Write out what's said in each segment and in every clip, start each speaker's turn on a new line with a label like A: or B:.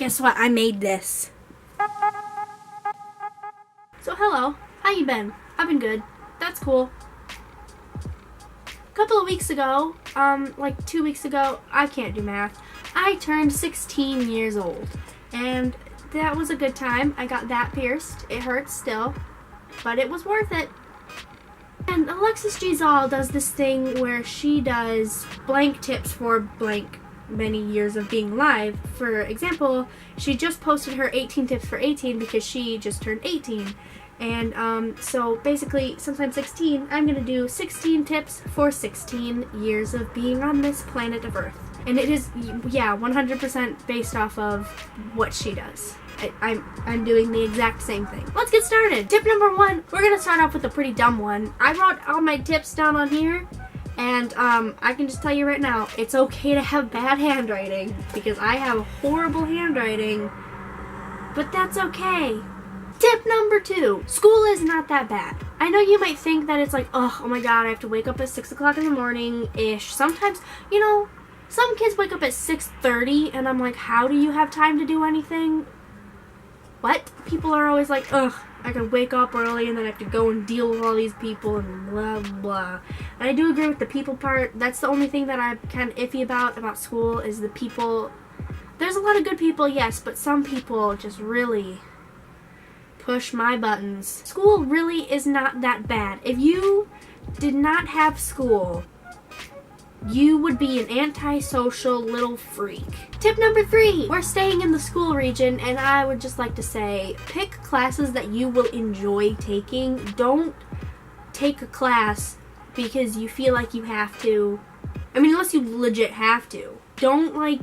A: Guess what? I made this. So hello, how you been? I've been good. That's cool. A couple of weeks ago, like 2 weeks ago, I can't do math, I turned 16 years old. And that was a good time. I got that pierced. It hurts still, but it was worth it. And Alexis Giselle does this thing where she does blank tips for blank many years of being alive. For example, she just posted her 18 tips for 18 because she just turned 18. And so basically, since I'm 16, I'm going to do 16 tips for 16 years of being on this planet of Earth. And it is, yeah, 100% based off of what she does. I'm doing the exact same thing. Let's get started. Tip number 1, we're going to start off with a pretty dumb one. I wrote all my tips down on here. And I can just tell you right now, it's okay to have bad handwriting, because I have horrible handwriting, but that's okay. Tip number 2, school is not that bad. I know you might think that it's like, oh my god, I have to wake up at 6 o'clock in the morning-ish. Sometimes, you know, some kids wake up at 6:30, and I'm like, how do you have time to do anything? What? People are always like, ugh, I could wake up early and then I have to go and deal with all these people and blah, blah. And I do agree with the people part. That's the only thing that I'm kind of iffy about school is the people. There's a lot of good people, yes, but some people just really push my buttons. School really is not that bad. If you did not have school, you would be an antisocial little freak. Tip number 3, we're staying in the school region, and I would just like to say, pick classes that you will enjoy taking. Don't take a class because you feel like you have to. I mean, unless you legit have to. Don't, like,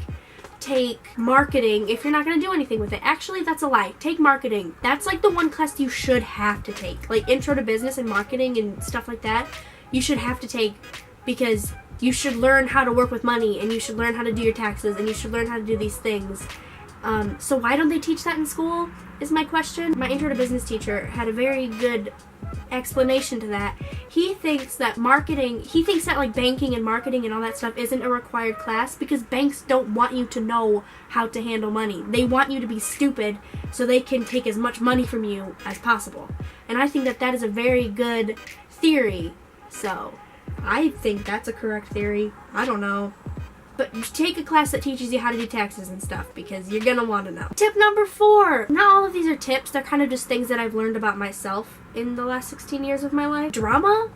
A: take marketing if you're not going to do anything with it. Actually, that's a lie. Take marketing. That's, like, the one class you should have to take. Like, intro to business and marketing and stuff like that, you should have to take because you should learn how to work with money, and you should learn how to do your taxes, and you should learn how to do these things. So why don't they teach that in school, is my question. My intro to business teacher had a very good explanation to that. He thinks that like banking and marketing and all that stuff isn't a required class because banks don't want you to know how to handle money. They want you to be stupid so they can take as much money from you as possible. And I think that that is a very good theory. So I think that's a correct theory. I don't know. But take a class that teaches you how to do taxes and stuff because you're gonna want to know. Tip number 4. Not all of these are tips. They're kind of just things that I've learned about myself in the last 16 years of my life. Drama,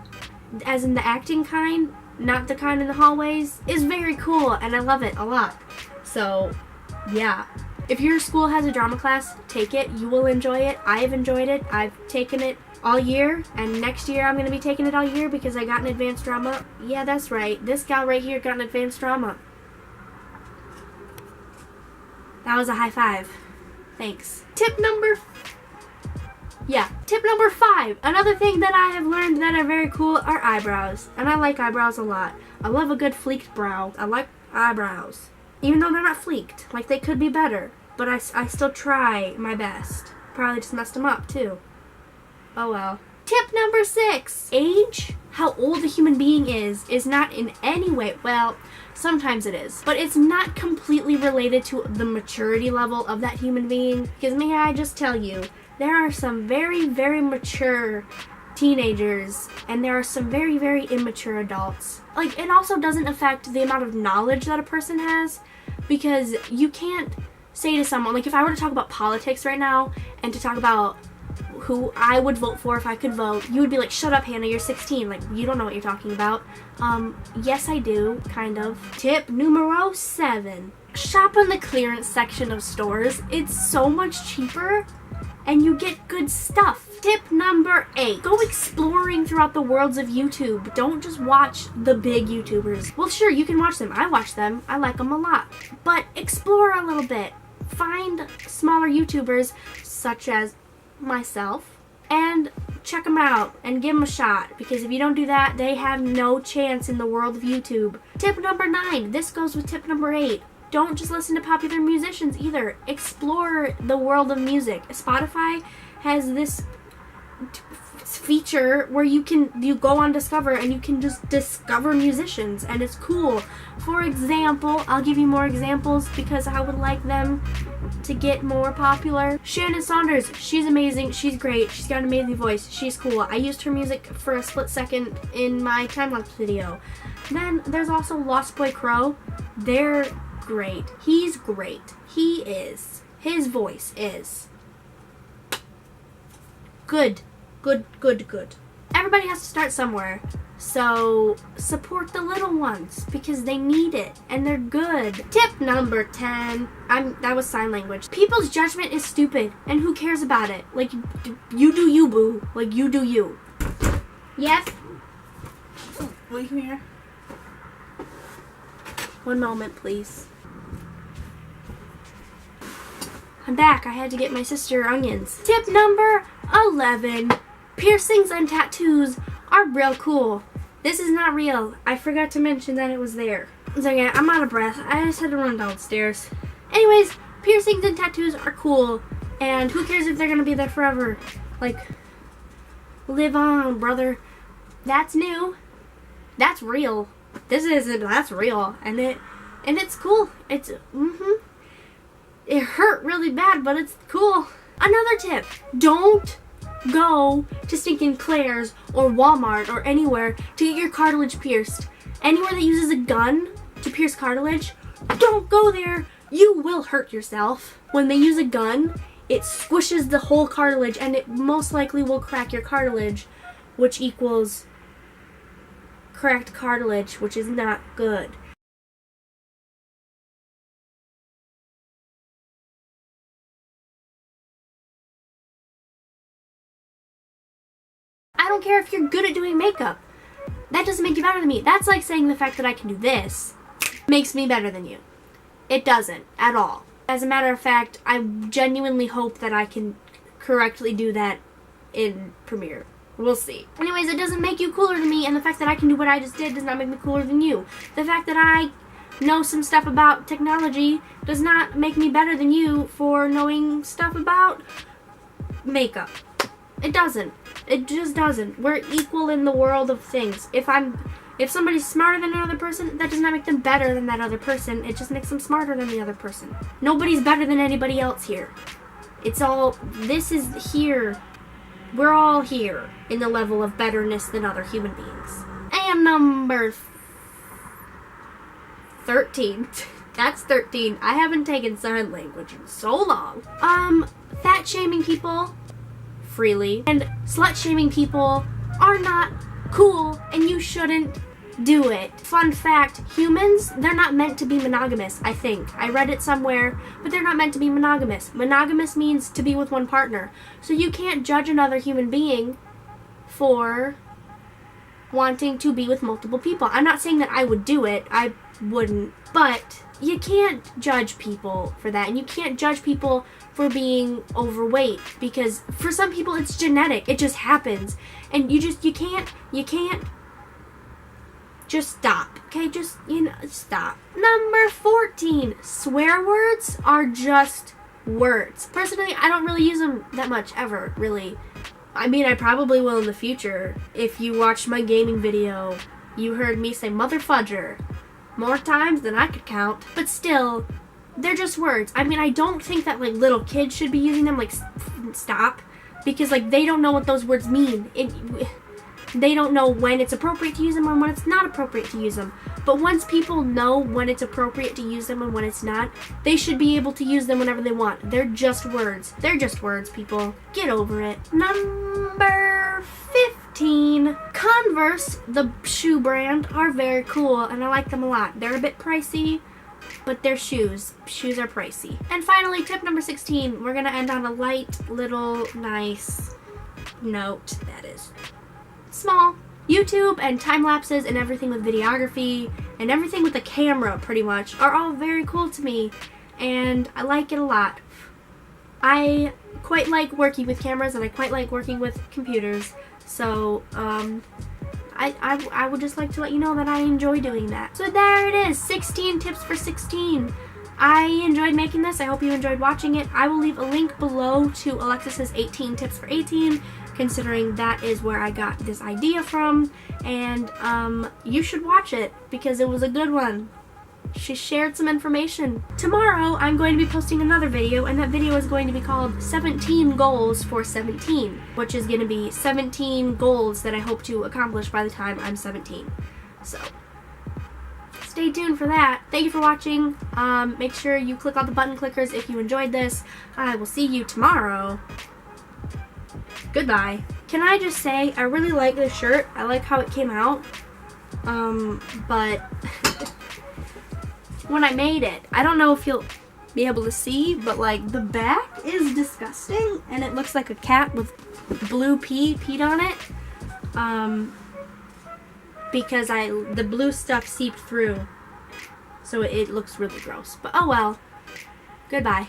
A: as in the acting kind, not the kind in the hallways, is very cool and I love it a lot. So, yeah. If your school has a drama class, take it. You will enjoy it. I've enjoyed it. I've taken it all year, and next year I'm going to be taking it all year because I got an advanced drama. Yeah, that's right. This gal right here got an advanced drama. That was a high five. Thanks. Tip number 5. Another thing that I have learned that are very cool are eyebrows. And I like eyebrows a lot. I love a good fleeked brow. I like eyebrows. Even though they're not fleeked. Like, they could be better. But I still try my best. Probably just messed them up, too. Oh well. Tip number 6. Age, how old a human being is not in any way, well, sometimes it is, but it's not completely related to the maturity level of that human being. Because may I just tell you, there are some very, very mature teenagers, and there are some very, very immature adults. Like, it also doesn't affect the amount of knowledge that a person has, because you can't say to someone, like if I were to talk about politics right now, and to talk about who I would vote for if I could vote, you would be like, shut up, Hannah, you're 16. Like, you don't know what you're talking about. Yes, I do, kind of. Tip numero 7. Shop in the clearance section of stores. It's so much cheaper, and you get good stuff. Tip number 8. Go exploring throughout the worlds of YouTube. Don't just watch the big YouTubers. Well, sure, you can watch them. I watch them. I like them a lot. But explore a little bit. Find smaller YouTubers, such as myself, and check them out and give them a shot, because if you don't do that, they have no chance in the world of YouTube. Tip number 9. This goes with tip number 8. Don't just listen to popular musicians either. Explore the world of music. Spotify has this feature where you go on Discover and you can just discover musicians, and it's cool. For example, I'll give you more examples because I would like them to get more popular. Shannon Saunders, she's amazing, she's great, she's got an amazing voice, she's cool. I used her music for a split second in my time-lapse video. Then there's also Lost Boy Crow. They're great. He's great. He is. His voice is good. Good. Everybody has to start somewhere. So support the little ones because they need it and they're good. Tip number 10. That was sign language. People's judgment is stupid and who cares about it? Like, you do you, boo. Like, you do you. Yes?
B: Will you come here?
A: One moment, please. I'm back. I had to get my sister onions. Tip number 11. Piercings and tattoos are real cool. This is not real. I forgot to mention that it was there. It's okay, I'm out of breath. I just had to run downstairs. Anyways, piercings and tattoos are cool. And who cares if they're gonna be there forever? Like, live on, brother. That's new. That's real. This isn't. That's real. And it's cool. It hurt really bad, but it's cool. Another tip. Don't go to stinking Claire's or Walmart or anywhere to get your cartilage pierced. Anywhere that uses a gun to pierce cartilage, don't go there. You will hurt yourself. When they use a gun, it squishes the whole cartilage and it most likely will crack your cartilage, which equals cracked cartilage, which is not good. I don't care if you're good at doing makeup. That doesn't make you better than me. That's like saying the fact that I can do this makes me better than you. It doesn't at all. As a matter of fact, I genuinely hope that I can correctly do that in Premiere. We'll see. Anyways, it doesn't make you cooler than me, and the fact that I can do what I just did does not make me cooler than you. The fact that I know some stuff about technology does not make me better than you for knowing stuff about makeup. It doesn't. It just doesn't. We're equal in the world of things. If somebody's smarter than another person, that does not make them better than that other person. It just makes them smarter than the other person. Nobody's better than anybody else here. This is here. We're all here in the level of betterness than other human beings. And number 13. That's 13. I haven't taken sign language in so long. Fat shaming people freely and slut shaming people are not cool and you shouldn't do it. Fun fact, humans, they're not meant to be monogamous, I think. I read it somewhere, but they're not meant to be monogamous. Monogamous means to be with one partner. So you can't judge another human being for wanting to be with multiple people. I'm not saying that I would do it. I wouldn't. But you can't judge people for that. And you can't judge people for being overweight. Because for some people it's genetic. It just happens. And you can't just stop. Okay? Just, stop. Number 14. Swear words are just words. Personally, I don't really use them that much ever, really. I mean, I probably will in the future. If you watched my gaming video, you heard me say mother fudger more times than I could count. But still, they're just words. I mean, I don't think that, little kids should be using them, stop. Because, they don't know what those words mean. They don't know when it's appropriate to use them and when it's not appropriate to use them. But once people know when it's appropriate to use them and when it's not, they should be able to use them whenever they want. They're just words. They're just words, people. Get over it. Number 15. Converse, the shoe brand, are very cool and I like them a lot. They're a bit pricey, but they're shoes. Shoes are pricey. And finally, tip number 16. We're going to end on a light, little, nice note that is small. YouTube and time lapses and everything with videography and everything with the camera pretty much are all very cool to me and I like it a lot. I quite like working with cameras and I quite like working with computers, so I would just like to let you know that I enjoy doing that. So there it is, 16 tips for 16. I enjoyed making this. I hope you enjoyed watching it. I will leave a link below to Alexis's 18 Tips for 18, considering that is where I got this idea from. And you should watch it because it was a good one. She shared some information. Tomorrow, I'm going to be posting another video, and that video is going to be called 17 Goals for 17, which is going to be 17 goals that I hope to accomplish by the time I'm 17. So, stay tuned for that. Thank you for watching. Make sure you click on the button clickers if you enjoyed this. I will see you tomorrow. Goodbye. Can I just say, I really like this shirt. I like how it came out. But when I made it, I don't know if you'll be able to see, but like the back is disgusting, and it looks like a cat with blue peed on it. Because the blue stuff seeped through, so it looks really gross. But oh well. Goodbye.